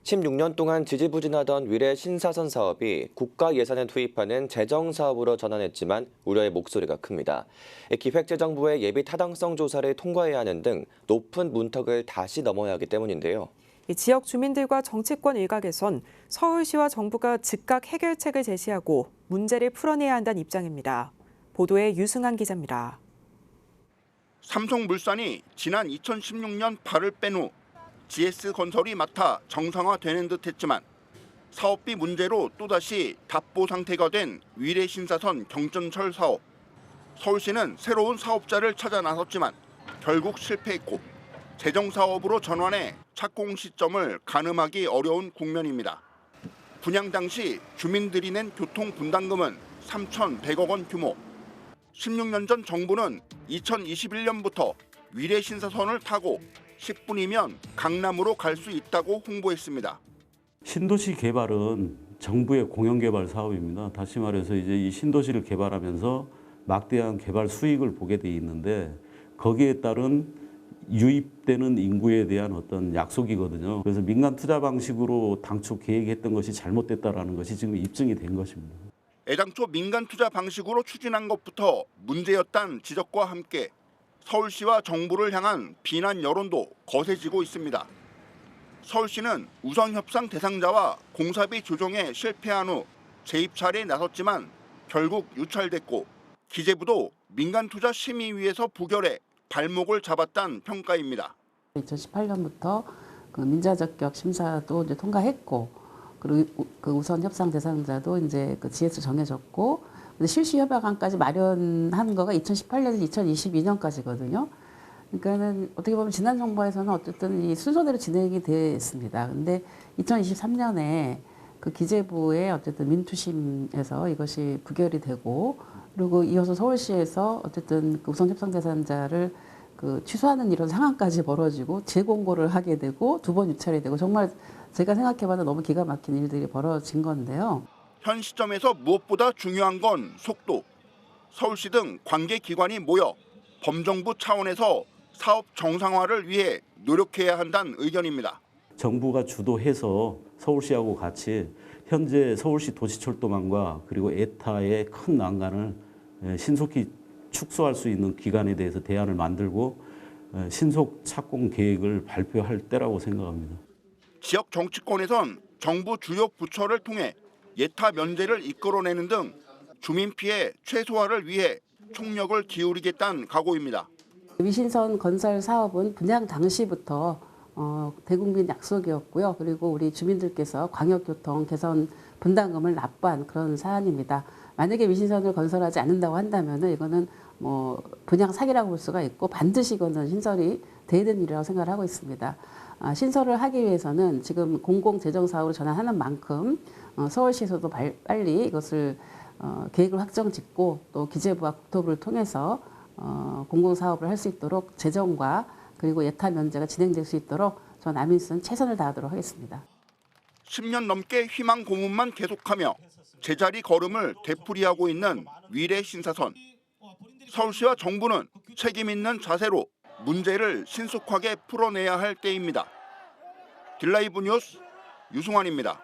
16년 동안 지지부진하던 위례 신사선 사업이 국가 예산을 투입하는 재정사업으로 전환했지만 우려의 목소리가 큽니다. 기획재정부의 예비 타당성 조사를 통과해야 하는 등 높은 문턱을 다시 넘어야 하기 때문인데요. 지역 주민들과 정치권 일각에선 서울시와 정부가 즉각 해결책을 제시하고 문제를 풀어내야 한다는 입장입니다. 보도에 유승한 기자입니다. 삼성물산이 지난 2016년 발을 뺀 후 GS건설이 맡아 정상화되는 듯했지만 사업비 문제로 또다시 답보 상태가 된 위례 신사선 경전철 사업. 서울시는 새로운 사업자를 찾아 나섰지만 결국 실패했고 재정사업으로 전환해 착공 시점을 가늠하기 어려운 국면입니다. 분양 당시 주민들이 낸 교통분담금은 3,100억 원 규모. 16년 전 정부는 2021년부터 위례 신사선을 타고 10분이면 강남으로 갈 수 있다고 홍보했습니다. 신도시 개발은 정부의 공영개발 사업입니다. 다시 말해서 이제 이 신도시를 개발하면서 막대한 개발 수익을 보게 돼 있는데 거기에 따른 유입되는 인구에 대한 어떤 약속이거든요. 그래서 민간 투자 방식으로 당초 계획했던 것이 잘못됐다라는 것이 지금 입증이 된 것입니다. 애당초 민간 투자 방식으로 추진한 것부터 문제였다는 지적과 함께 서울시와 정부를 향한 비난 여론도 거세지고 있습니다. 서울시는 우선 협상 대상자와 공사비 조정에 실패한 후 재입찰에 나섰지만 결국 유찰됐고 기재부도 민간투자심의위에서 부결해 발목을 잡았다는 평가입니다. 2018년부터 그 민자적격 심사도 이제 통과했고, 그리고 그 우선 협상 대상자도 이제 그 GS 정해졌고, 근데 실시 협약안까지 마련한 거가 2018년에서 2022년까지거든요. 그러니까는 어떻게 보면 지난 정부에서는 어쨌든 이 순서대로 진행이 됐습니다. 근데 2023년에 그 기재부의 어쨌든 민투심에서 이것이 부결이 되고, 그리고 이어서 서울시에서 어쨌든 그 우선 협상 대상자를 그 취소하는 이런 상황까지 벌어지고 재공고를 하게 되고 두 번 유찰이 되고 정말 제가 생각해봐도 너무 기가 막힌 일들이 벌어진 건데요. 현 시점에서 무엇보다 중요한 건 속도. 서울시 등 관계기관이 모여 범정부 차원에서 사업 정상화를 위해 노력해야 한다는 의견입니다. 정부가 주도해서 서울시하고 같이 현재 서울시 도시철도망과 그리고 에타의 큰 난간을 신속히 축소할 수 있는 기관에 대해서 대안을 만들고 신속 착공 계획을 발표할 때라고 생각합니다. 지역 정치권에선 정부 주요 부처를 통해 예타 면제를 이끌어내는 등 주민 피해 최소화를 위해 총력을 기울이겠다는 각오입니다. 위신선 건설 사업은 분양 당시부터 대국민 약속이었고요. 그리고 우리 주민들께서 광역교통 개선 분담금을 납부한 그런 사안입니다. 만약에 위신선을 건설하지 않는다고 한다면 이거는 뭐 분양 사기라고 볼 수가 있고 반드시 이거는 신설이 돼야 되는 일이라고 생각을 하고 있습니다. 신설을 하기 위해서는 지금 공공재정사업으로 전환하는 만큼 서울시에서도 빨리 이것을 계획을 확정 짓고 또 기재부와 국토부를 통해서 공공사업을 할 수 있도록 재정과 그리고 예타 면제가 진행될 수 있도록 전 남인수는 최선을 다하도록 하겠습니다. 10년 넘게 희망 고문만 계속하며 제자리 걸음을 되풀이하고 있는 위례 신사선. 서울시와 정부는 책임 있는 자세로 문제를 신속하게 풀어내야 할 때입니다. 딜라이브 뉴스 유승환입니다.